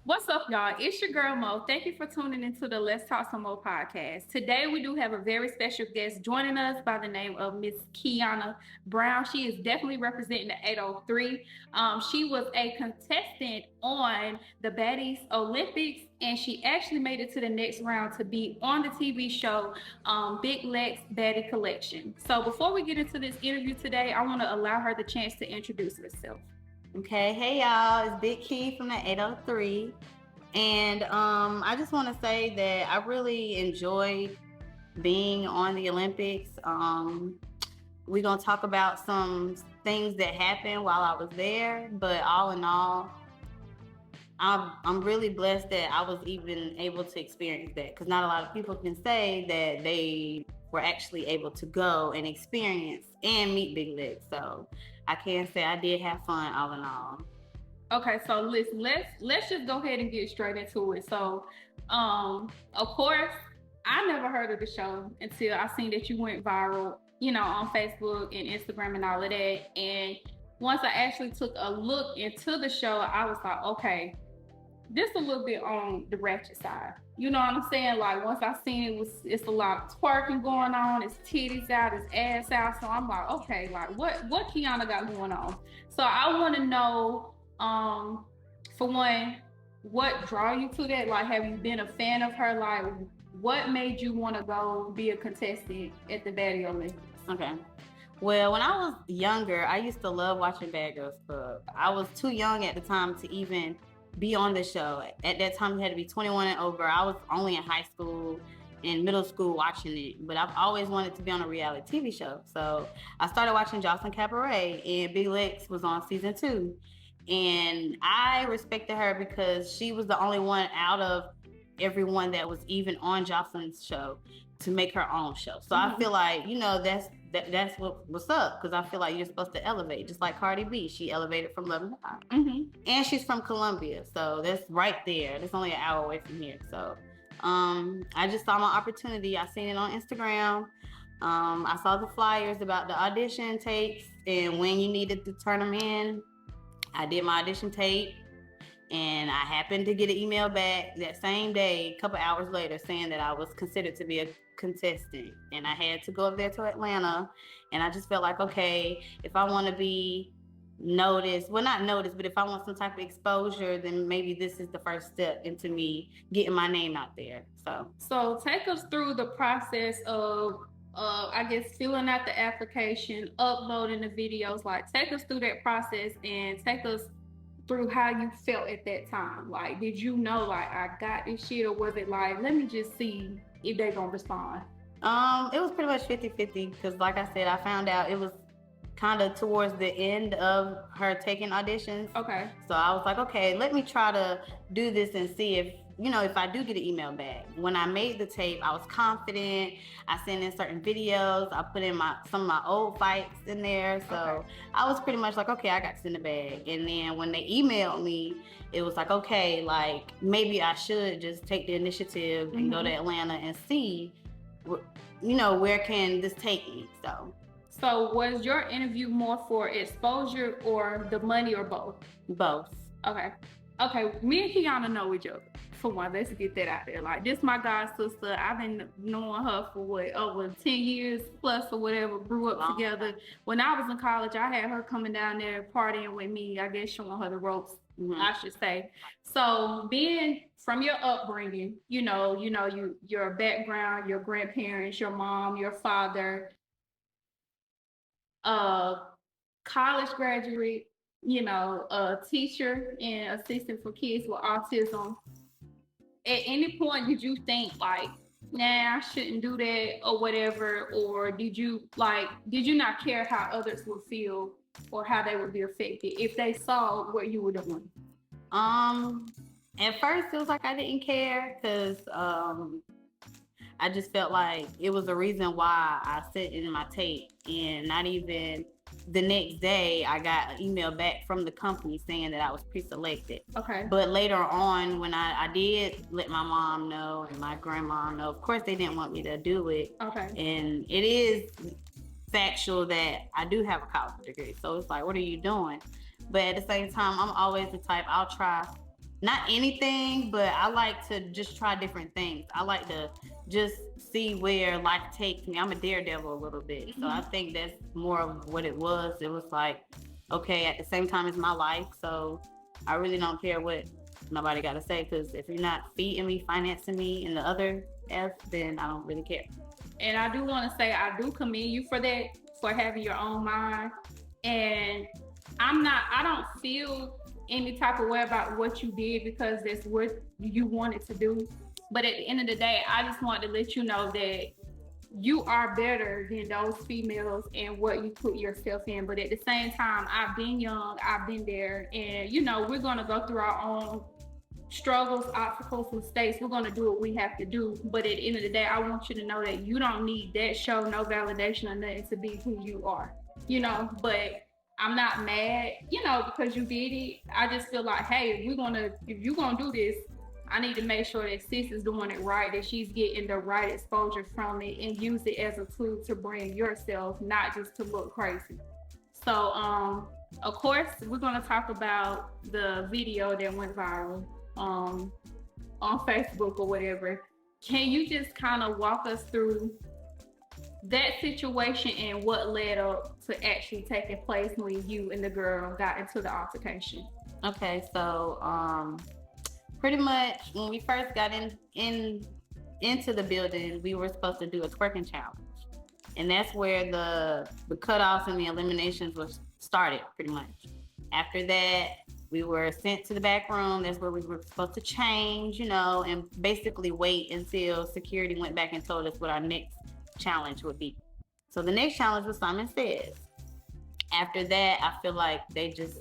What's up, y'all? It's your girl Mo. Thank you for tuning into the Let's Talk Some Mo podcast. Today, we do have a very special guest joining us by the name of Miss Kiana Brown. She is definitely representing the 803. She was a contestant on the Baddies Olympics, and she actually made it to the next round to be on the TV show Big Lex Baddie Collection. So, before we get into this interview today, I want to allow her the chance to introduce herself. Okay, hey y'all, it's Big Key from the 803. And I just want to say that I really enjoyed being on the Olympics. We're going to talk about some things that happened while I was there, but all in all, I'm really blessed that I was even able to experience that, because not a lot of people can say that they were actually able to go and experience and meet Big Legs. So I can say I did have fun all in all. Okay, so listen, let's just go ahead and get straight into it. So, of course, I never heard of the show until I seen that you went viral, on Facebook and Instagram and all of that. And once I actually took a look into the show, I was like, okay, this a little bit on the ratchet side. You know what I'm saying? Like once I seen it's a lot of twerking going on, it's titties out, it's ass out. So I'm like, okay, like what Kiana got going on? So I want to know, for one, what draw you to that? Like, have you been a fan of her? Like, what made you want to go be a contestant at the Baddies Olympics? Okay. Well, when I was younger, I used to love watching Bad Girls Club. I was too young at the time to even be on the show. At that time, you had to be 21 and over. I was only in high school and middle school watching it, but I've always wanted to be on a reality TV show. So I started watching Jocelyn Cabaret, and Big Lex was on season 2. And I respected her because she was the only one out of everyone that was even on Jocelyn's show to make her own show. So I feel like, that's what's up, because I feel like you're supposed to elevate, just like Cardi B. She elevated from Love and Hip and she's from Columbia, so that's right there. That's only an hour away from here. So I just saw my opportunity. I seen it on Instagram. I saw the flyers about the audition tapes and when you needed to turn them in. I did my audition tape, and I happened to get an email back that same day, a couple hours later, saying that I was considered to be a contestant. And I had to go up there to Atlanta. And I just felt like, okay, if I want to be noticed, well, not noticed, but if I want some type of exposure, then maybe this is the first step into me getting my name out there. So take us through the process of I guess filling out the application, uploading the videos. Like, take us through that process and take us through how you felt at that time. Like, did you know, like, I got this shit, or was it like, let me just see if they're gonna respond? It was pretty much 50-50, because like I said, I found out it was kind of towards the end of her taking auditions. Okay. So I was like, okay, let me try to do this and see if I do get an email back. When I made the tape, I was confident. I sent in certain videos. I put in some of my old fights in there. So I was pretty much like, okay, I got this in the bag. And then when they emailed me, it was like, okay, like maybe I should just take the initiative and go to Atlanta and see, where can this take me? So was your interview more for exposure or the money, or both? Both. Okay. Okay, me and Kiana know each other. For one, let's get that out there. Like, this my god sister. I've been knowing her for over 10 years plus or whatever. Grew up together. When I was in college, I had her coming down there partying with me, I guess showing her the ropes, I should say. So being from your upbringing, your background, your grandparents, your mom, your father, college graduate, a teacher and assistant for kids with autism. At any point, did you think like, nah, I shouldn't do that or whatever? Or did you not care how others would feel or how they would be affected if they saw what you were doing? At first it was like I didn't care, because I just felt like it was a reason why I sent in my tape, and not even the next day I got an email back from the company saying that I was pre-selected. Okay. But later on, when I did let my mom know and my grandma know, of course they didn't want me to do it. Okay. And it is factual that I do have a college degree. So it's like, what are you doing? But at the same time, I'm always the type, I'll try not anything, but I like to just try different things. I like to just see where life takes me. I'm a daredevil a little bit. So I think that's more of what it was. It was like, okay, at the same time it's my life. So I really don't care what nobody got to say, because if you're not feeding me, financing me, and the other F, then I don't really care. And I do want to say, I do commend you for that, for having your own mind. And I don't feel any type of way about what you did, because that's what you wanted to do. But at the end of the day, I just want to let you know that you are better than those females and what you put yourself in. But at the same time, I've been young, I've been there, and we're going to go through our own struggles, obstacles, mistakes. We're going to do what we have to do. But at the end of the day, I want you to know that you don't need that show, no validation or nothing to be who you are, but I'm not mad, because you did it. I just feel like, hey, if you're going to do this, I need to make sure that sis is doing it right, that she's getting the right exposure from it, and use it as a tool to bring yourself, not just to look crazy. So, of course, we're going to talk about the video that went viral on Facebook or whatever. Can you just kind of walk us through that situation and what led up to actually taking place when you and the girl got into the altercation? Okay, so pretty much when we first got into the building, we were supposed to do a twerking challenge, and that's where the cutoffs and the eliminations was started. Pretty much after that, we were sent to the back room. That's where we were supposed to change, and basically wait until security went back and told us what our next challenge would be. So the next challenge was Simon Says. After that, I feel like they just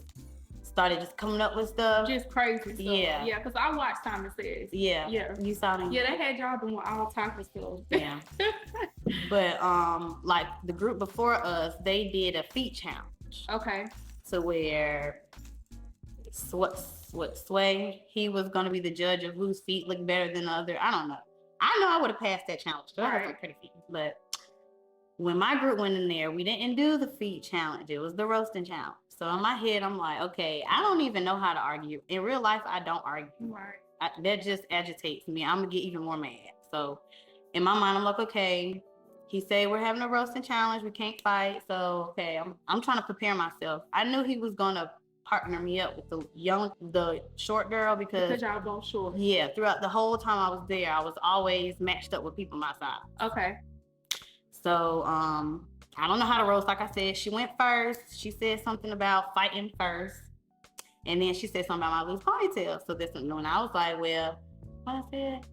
started coming up with stuff. Just crazy stuff. Yeah. Yeah, because I watched Simon Says. Yeah. Yeah. You saw them? Yeah, they had y'all doing all types of stuff. Yeah. But like the group before us, they did a feet challenge. Okay. So where Sway, he was going to be the judge of whose feet look better than the other. I don't know. I know I would have passed that challenge. I have some pretty feet. But when my group went in there, we didn't do the feet challenge. It was the roasting challenge. So in my head, I'm like, okay, I don't even know how to argue. In real life, I don't argue. Right. That just agitates me. I'm going to get even more mad. So in my mind, I'm like, okay, he said we're having a roasting challenge. We can't fight. So, okay, I'm trying to prepare myself. I knew he was going to partner me up with the short girl because y'all both short. Yeah, throughout the whole time I was there, I was always matched up with people my size. Okay. So, I don't know how to roast. Like I said, she went first. She said something about fighting first. And then she said something about my loose ponytail. So this one, and I was like, well, what I said?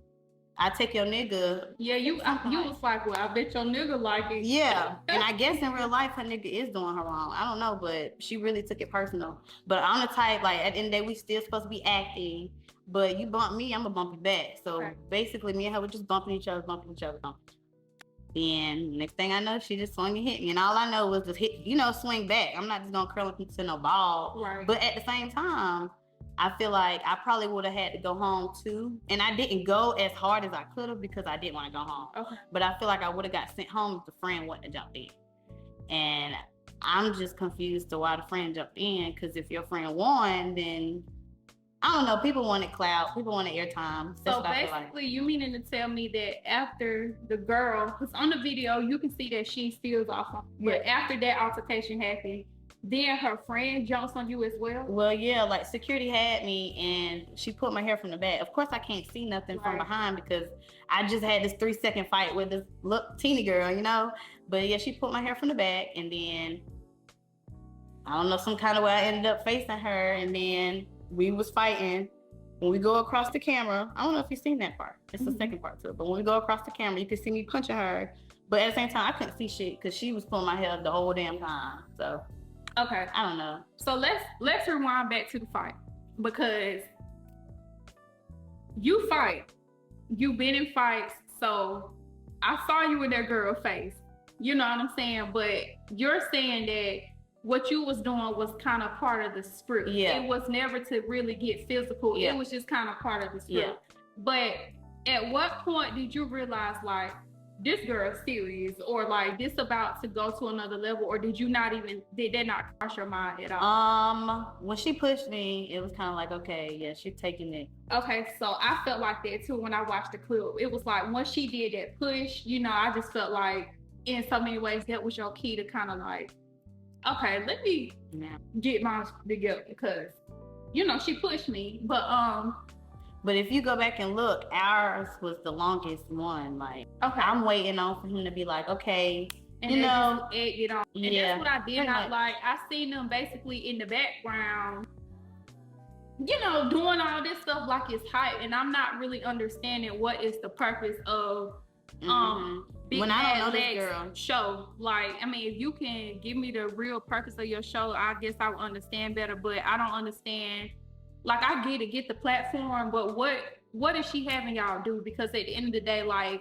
I take your nigga. Yeah, you was like, well, I bet your nigga like it. Yeah. And I guess in real life, her nigga is doing her wrong. I don't know, but she really took it personal. But I'm the type, like, at the end of the day, we still supposed to be acting. But you bump me, I'm going to bump you back. So basically, me and her were just bumping each other. Then next thing I know, she just swung and hit me. And all I know was just hit, swing back. I'm not just going to curl up into no ball. Right. But at the same time, I feel like I probably would have had to go home too. And I didn't go as hard as I could have because I didn't want to go home. Okay. But I feel like I would have got sent home if the friend wouldn't have jumped in. And I'm just confused to why the friend jumped in, because if your friend won, then I don't know, people wanted clout, people wanted airtime. So basically, you meaning to tell me that after the girl, because on the video, you can see that she steals off, but after that altercation happened, then her friend jumps on you as well? Well, yeah, like security had me and she put my hair from the back. Of course, I can't see nothing from behind because I just had this 3-second fight with this teeny girl, But yeah, she put my hair from the back, and then I don't know, some kind of way I ended up facing her, and then we was fighting. When we go across the camera, I don't know if you've seen that part. It's the second part to it. But when we go across the camera, you can see me punching her. But at the same time, I couldn't see shit because she was pulling my hair the whole damn time. So okay, I don't know. So let's rewind back to the fight, because you fight. You've been in fights, so I saw you with that girl face. You know what I'm saying? But you're saying that what you was doing was kind of part of the script. Yeah. It was never to really get physical. Yeah. It was just kind of part of the script. Yeah. But at what point did you realize, like, this girl's serious, or like this about to go to another level, or did that not cross your mind at all? When she pushed me, it was kind of like, okay, yeah, she's taking it. Okay, so I felt like that too when I watched the clip. It was like once she did that push, I just felt like in so many ways that was your key to kind of like, okay, let me get mine together because, she pushed me. But if you go back and look, ours was the longest one. Like, okay, I'm waiting on for him to be like, okay, and you know, egg it on. And that's what I did not like. I seen them basically in the background, doing all this stuff like it's hype, and I'm not really understanding what is the purpose of Big when I don't know Lex this girl show. Like, I mean, if you can give me the real purpose of your show, I guess I would understand better. But I don't understand. Like, I get the platform, but what is she having y'all do? Because at the end of the day, like,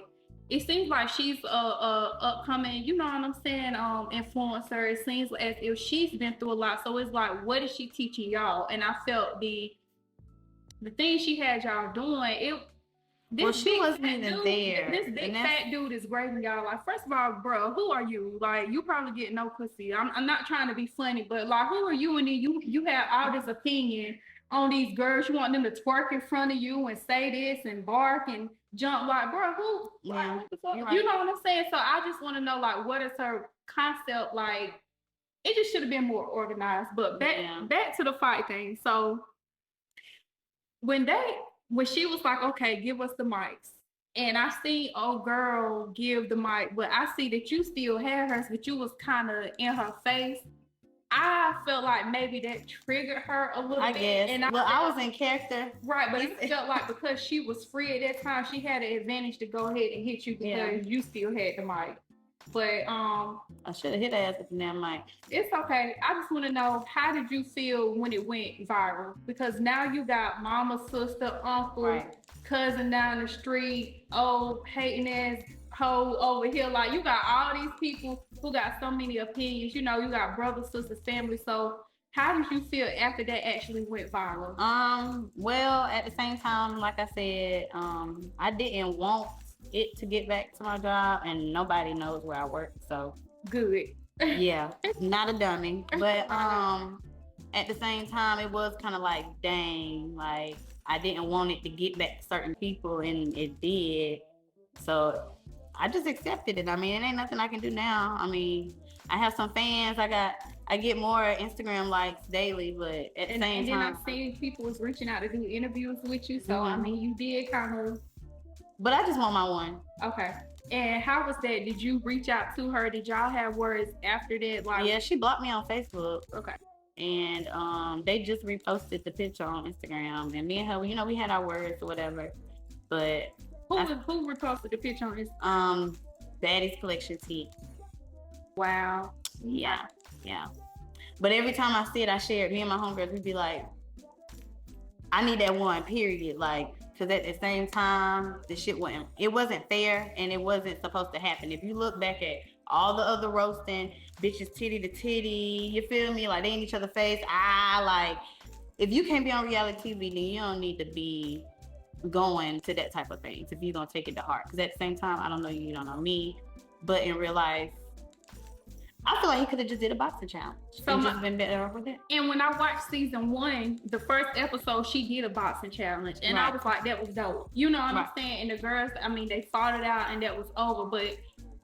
it seems like she's a upcoming, you know what I'm saying, influencer. It seems as if she's been through a lot. So it's like, what is she teaching y'all? And I felt the thing she had y'all doing, she wasn't even there. This big fat dude is grading y'all. Like, first of all, bro, who are you? Like, you probably get no pussy. I'm not trying to be funny, but like, who are you? And then you have all this opinion on these girls. You want them to twerk in front of you and say this and bark and jump. Like, bro, who? Yeah, like, you know what I'm saying? So I just want to know, like, what is her concept? Like, it just should have been more organized. But back to the fight thing. So when she was like, okay, give us the mics. And I see old girl give the mic, but I see that you still had hers, but you was kind of in her face. I felt like maybe that triggered her a little bit. Guess. And I was in character. Right, but it felt like because she was free at that time, she had an advantage to go ahead and hit you because you still had the mic. But I should have hit her ass with the damn mic. It's okay. I just want to know, how did you feel when it went viral? Because now you got mama, sister, uncle, cousin down the street, old hating ass hoe over here. Like, you got all these people who got so many opinions. You got brothers, sisters, family. So how did you feel after that actually went viral? Well, at the same time, like I said, I didn't want it to get back to my job, and nobody knows where I work, so good. Yeah, not a dummy. But at the same time, it was kind of like, dang, like, I didn't want it to get back to certain people, and it did. So I just accepted it. I mean, it ain't nothing I can do now. I mean, I have some fans. I get more Instagram likes daily, but at the same time. And then I've seen people was reaching out to do interviews with you. So, I mean, you did kind of. But I just want my one. Okay. And how was that? Did you reach out to her? Did y'all have words after that? Like, yeah, she blocked me on Facebook. Okay. And they just reposted the picture on Instagram. And me and her, we had our words or whatever. But who reposted the picture on Instagram? Baddie's Collection Tea. Wow. Yeah. But every time I see it, I share it. Me and my homegirls, we'd be like, I need that one, period. Like, because at the same time, the shit wasn't fair, and it wasn't supposed to happen. If you look back at all the other roasting, bitches titty to titty, you feel me? Like, they in each other's face. If you can't be on reality TV, then you don't need to be going to that type of things if you're going to take it to heart. Because at the same time, I don't know you, don't know me, but in real life, I feel like he could have just did a boxing challenge and just been better off with it. And when I watched season 1, the first episode, she did a boxing challenge. And I was like, that was dope. You know what I'm saying? And the girls, I mean, they fought it out and that was over. But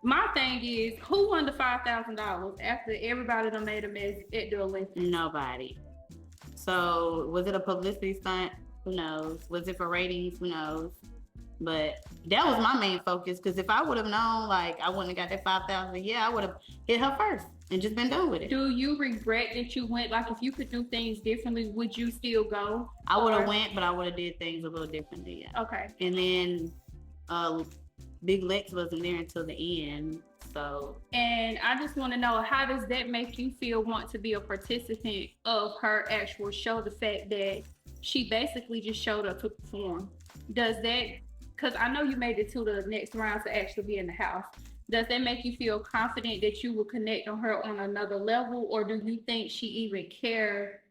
my thing is, who won the $5,000 after everybody done made a mess at the Olympics? Nobody. So was it a publicity stunt? Who knows? Was it for ratings? Who knows? But that was my main focus, because if I would have known, like, I wouldn't have got that 5,000, I would have hit her first and just been done with it. Do you regret that you went? Like, if you could do things differently, would you still go? I would have went, but I would have did things a little differently. Yeah. Okay. And then Big Lex wasn't there until the end. So. And I just want to know, how does that make you feel, want to be a participant of her actual show? The fact that she basically just showed up to perform. Does that, because I know you made it to the next round to actually be in the house, does that make you feel confident that you will connect on her on another level? Or do you think she even care?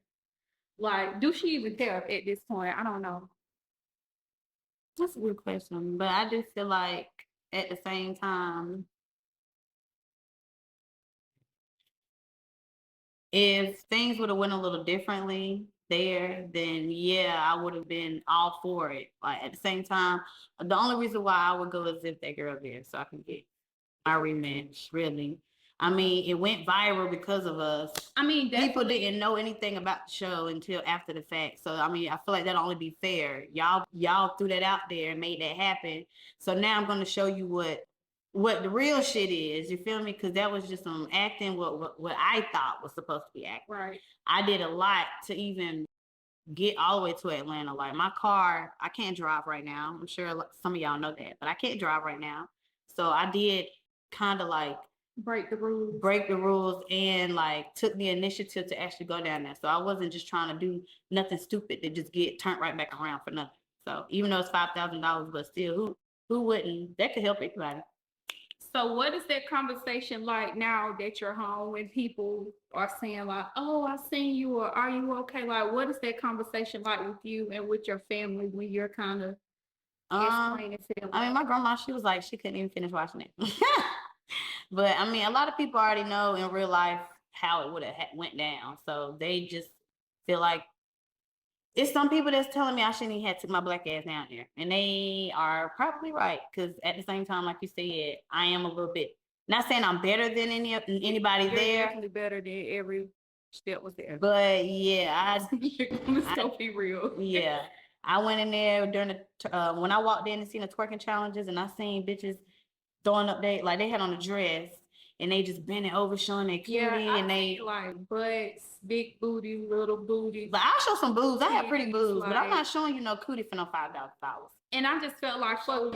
Like, do she even care at this point? I don't know. That's a good question. But I just feel like at the same time, if things would have went a little differently there, then yeah, I would have been all for it. Like at the same time, the only reason why I would go is if that girl there, so I can get my rematch. Really, I mean, it went viral because of us. I mean, people didn't know anything about the show until after the fact. So I mean, I feel like that'll only be fair. Y'all threw that out there and made that happen. So now I'm gonna show you what the real shit is. You feel me? Because that was just some acting. What I thought was supposed to be acting. Right. I did a lot to even get all the way to Atlanta. Like my car, I can't drive right now. I'm sure some of y'all know that, but I can't drive right now. So I did kind of like break the rules and like took the initiative to actually go down there. So I wasn't just trying to do nothing stupid to just get turned right back around for nothing. So even though it's $5,000, but still, who wouldn't? That could help anybody. So what is that conversation like now that you're home when people are saying like, oh, I seen you, or are you okay? Like, what is that conversation like with you and with your family when you're kind of explaining to them? I mean, my grandma, she was like, she couldn't even finish watching it. But I mean, a lot of people already know in real life how it would have went down. So they just feel like it's some people that's telling me I shouldn't even have took my black ass down there. And they are probably right. Because at the same time, like you said, I am a little bit, not saying I'm better than anybody You're there. definitely better than every step was there. But yeah, let's be real. Yeah. I went in there during the, when I walked in and seen the twerking challenges and I seen bitches throwing up, they had on a dress. And they just bending over, showing their cutie, and they like butts, big booty, little booty. But I'll show some boobs. I have pretty boobs, but I'm not showing you no cootie for no $5,000. And I just felt like for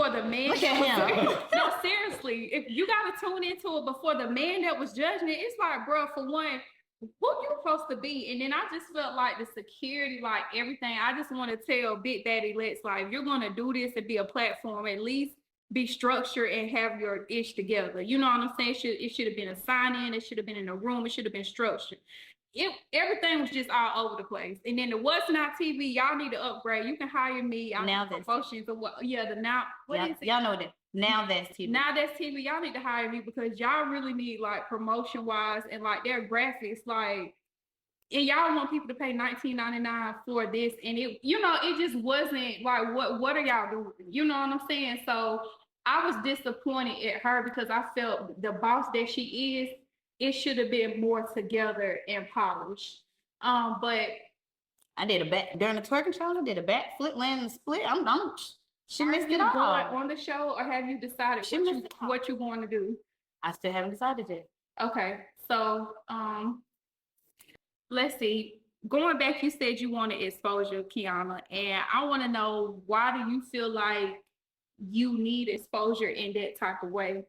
the man. Look at him. No, seriously, if you gotta tune into it, but for the man that was judging it, it's like, bro, for one, who you supposed to be? And then I just felt like the security, like everything. I just want to tell Big Baddie Lex, like, if you're gonna do this and be a platform, at least be structured and have your ish together. You know what I'm saying? It should have been a sign-in. It should have been in a room. It should have been structured. Everything was just all over the place. And then the What's Not TV, y'all need to upgrade. You can hire me. Now that's promotions or what? Yeah, the now. What is it? Y'all know that. Now that's TV. Now that's TV. Y'all need to hire me because y'all really need like promotion wise and like their graphics, like. And y'all want people to pay $19.99 for this, and it just wasn't like what are y'all doing? You know what I'm saying? So I was disappointed at her because I felt the boss that she is, it should have been more together and polished. But I did a back during the twerking challenge. I did a back flip, land, and split. She missed it all. On the show, or have you decided what you're going to do? I still haven't decided yet. Okay, so let's see. Going back, you said you wanted exposure, Kiana, and I want to know, why do you feel like you need exposure in that type of way?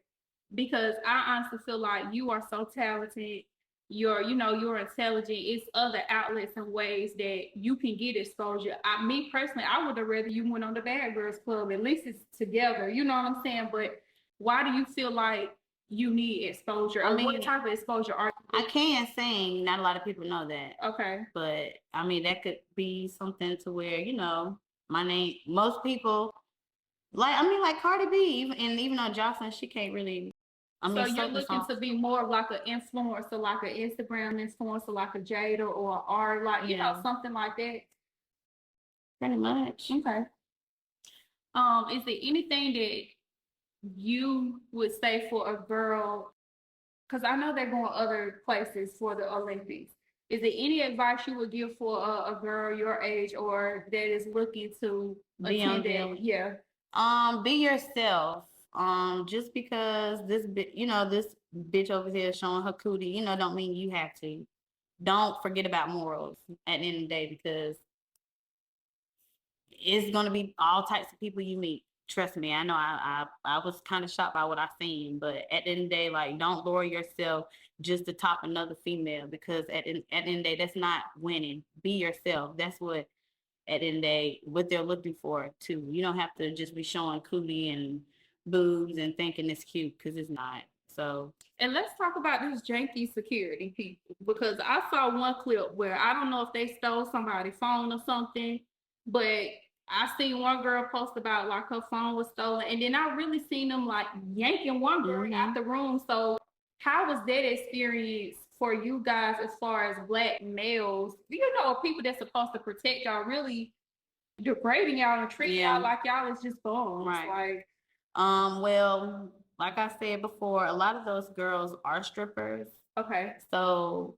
Because I honestly feel like you are so talented. You're intelligent. It's other outlets and ways that you can get exposure. Me personally, I would have rather you went on the Bad Girls Club. At least it's together. You know what I'm saying? But why do you feel like you need exposure? I mean, what type of exposure are you? I can sing. Not a lot of people know that. Okay. But I mean, that could be something to where, my name, most people, like Cardi B, even though Jocelyn, she can't really. So you're looking to be more like an influencer, like an Instagram influencer, like a Jada or R, like, something like that? Pretty much. Okay. Is there anything that you would say for a girl, because I know they're going other places for the Olympics, is there any advice you would give for a girl your age or that is looking to attend it? Yeah. Be yourself. Just because this bitch over here showing her cootie, don't mean you have to. Don't forget about morals at the end of the day, because it's gonna be all types of people you meet. Trust me, I know I was kind of shocked by what I seen, but at the end of the day, like, don't lower yourself just to top another female, because at the end of the day, that's not winning. Be yourself. That's what, at the end of the day, what they're looking for too. You don't have to just be showing cootie and boobs and thinking it's cute, because it's not. So, and let's talk about this janky security people, because I saw one clip where I don't know if they stole somebody's phone or something, but I seen one girl post about like her phone was stolen, and then I really seen them like yanking one girl out the room. So, how was that experience for you guys as far as black males? You know, people that's supposed to protect y'all really degrading y'all and treating y'all like y'all is just bones. Right. Like, well, like I said before, a lot of those girls are strippers. okay. So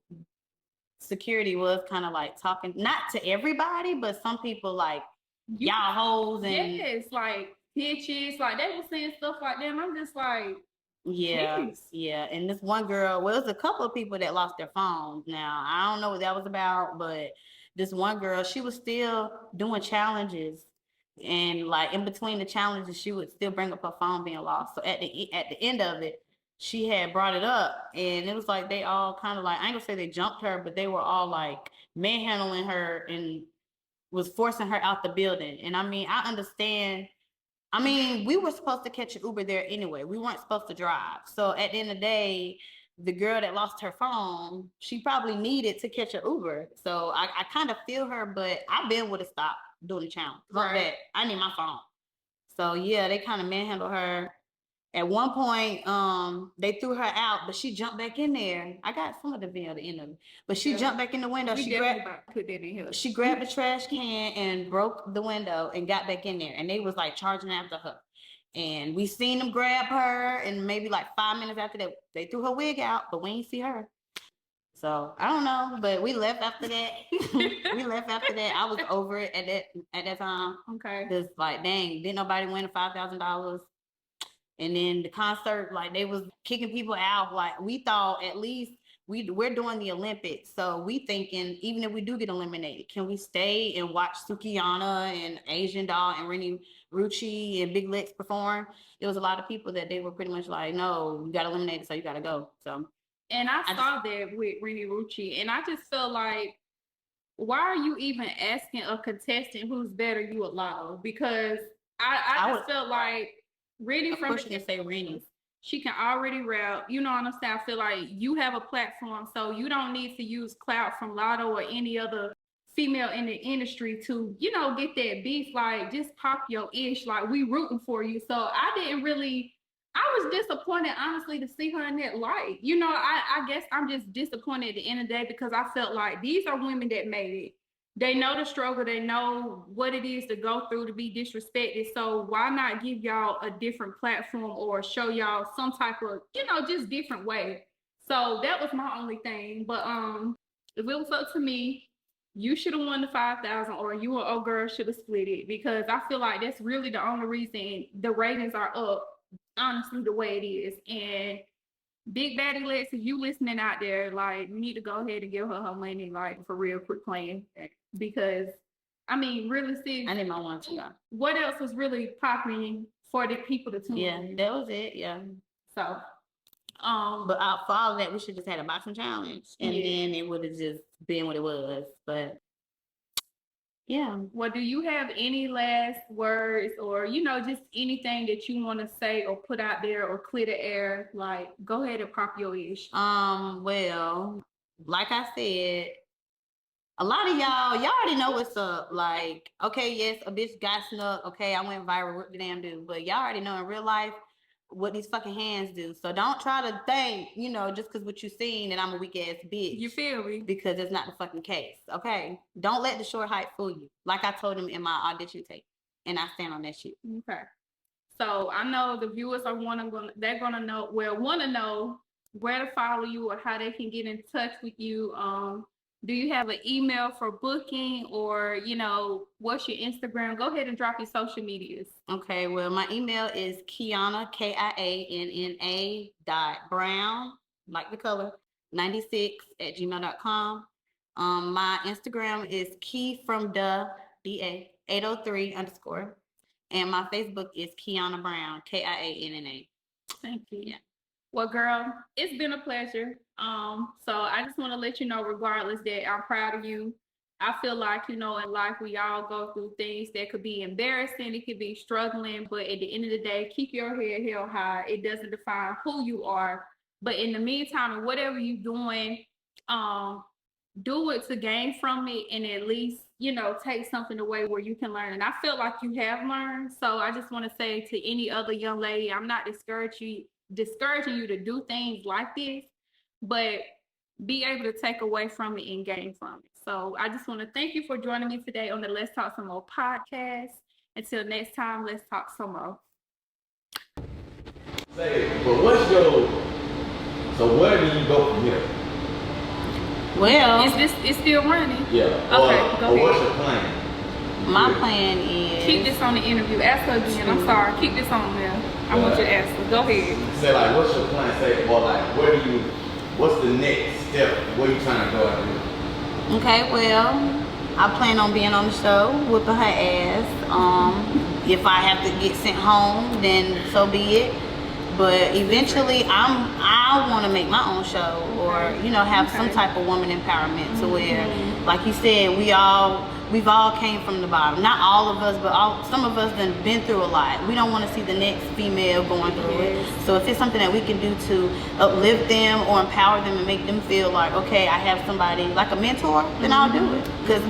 security was kind of like talking, not to everybody, but some people like y'all hoes and yes, like bitches, like they were saying stuff like that. And I'm just like, yeah, geez. yeah. And this one girl, well, it was a couple of people that lost their phones. Now I don't know what that was about, but this one girl, she was still doing challenges, and like in between the challenges, she would still bring up her phone being lost. So at the end of it, she had brought it up, and it was like they all kind of like, I ain't gonna say they jumped her, but they were all like manhandling her and was forcing her out the building. And I mean, I understand. I mean, we were supposed to catch an Uber there anyway. We weren't supposed to drive. So at the end of the day, the girl that lost her phone, she probably needed to catch an Uber. So I kind of feel her, but I been would have stopped doing the challenge. Right. I need my phone. So yeah, they kind of manhandled her. At one point, they threw her out, but she jumped back in there. I got some of the video at the end of it, but she jumped back in the window. She grabbed the trash can and broke the window and got back in there. And they was like charging after her. And we seen them grab her, and maybe like 5 minutes after that, they threw her wig out, but we ain't see her. So I don't know, but we left after that. I was over it at that time. Okay. Cause like, dang, didn't nobody win $5,000. And then the concert, like they was kicking people out. Like we thought at least we're doing the Olympics. So we thinking, even if we do get eliminated, can we stay and watch Sukiyana and Asian Doll and Rennie Rucci and Big Lex perform? There was a lot of people that they were pretty much like, no, you got eliminated, so you got to go. So, and I saw that with Rennie Rucci, and I just felt like, why are you even asking a contestant who's better you allow? Because I just felt like, Rennie from the say Rennie. She can already rap. You know what I'm saying? I feel like you have a platform, so you don't need to use clout from Lotto or any other female in the industry to, you know, get that beef. Like, just pop your ish. Like, we rooting for you. So I was disappointed, honestly, to see her in that light. You know, I guess I'm just disappointed at the end of the day because I felt like these are women that made it. They know the struggle. They know what it is to go through to be disrespected. So why not give y'all a different platform or show y'all some type of, you know, just different way? So that was my only thing. But if it was up to me, you should have won the 5,000, or you or old girl should have split it, because I feel like that's really the only reason the ratings are up. Honestly, the way it is. And Big Baddie Lex, if you listening out there, like, you need to go ahead and give her money, like, for real, quit playing. Because, I mean, really, see, I need my one too. What else was really popping for the people to tune in? Yeah, that was it, yeah. So, but for all of that, we should just had a boxing challenge, and then it would have just been what it was. But yeah. Well, do you have any last words, or, you know, just anything that you want to say or put out there or clear the air? Like, go ahead and pop your ish. Well, like I said, a lot of y'all already know what's up. Like, okay, yes, a bitch got snuck. Okay, I went viral. What the damn do? But y'all already know in real life what these fucking hands do. So don't try to think, you know, just because what you seen that I'm a weak ass bitch. You feel me? Because it's not the fucking case. Okay, don't let the short hype fool you. Like I told him in my audition tape, and I stand on that shit. Okay. So I know the viewers are want to know where to follow you or how they can get in touch with you. Do you have an email for booking, or, you know, what's your Instagram? Go ahead and drop your social medias. Okay, well, my email is Kianna, KIANNA .Brown, like the color, 96 @gmail.com. My Instagram is Key from DA 803 _. And my Facebook is Kianna Brown, KIANNA. Thank you. Yeah. Well, girl, it's been a pleasure. So I just want to let you know, regardless, that I'm proud of you. I feel like, you know, in life, we all go through things that could be embarrassing. It could be struggling. But at the end of the day, keep your head held high. It doesn't define who you are. But in the meantime, whatever you're doing, do it to gain from it, and at least, take something away where you can learn. And I feel like you have learned. So I just want to say to any other young lady, I'm not discouraging you to do things like this, but be able to take away from it and gain from it. So I just want to thank you for joining me today on the Let's Talk Some More podcast. Until next time, let's talk some more. Say, but so where do you go from here? Well, it's still running? Yeah. Okay, go ahead. What's your plan? My plan is... Keep this on the interview. Ask her again. I'm sorry. Keep this on there. I want you to ask her. Go ahead. Say, like, what's your plan? Say, or like, what's the next step? Where you trying to go after? Okay, well, I plan on being on the show, whipping her ass. If I have to get sent home, then so be it. But eventually, I want to make my own show, or have some type of woman empowerment to where, like you said, we've all came from the bottom. Not all of us, but some of us done been through a lot. We don't want to see the next female going through it. So if it's something that we can do to uplift them or empower them and make them feel like, okay, I have somebody like a mentor, then I'll do it. Because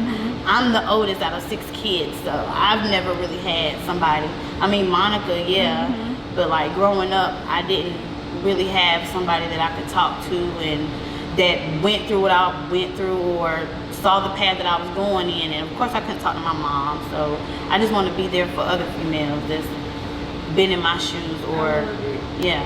I'm the oldest out of 6 kids, so I've never really had somebody. I mean, Monica, yeah. But like growing up, I didn't really have somebody that I could talk to and that went through what I went through or saw the path that I was going in. And of course I couldn't talk to my mom. So I just want to be there for other females that's been in my shoes or, yeah.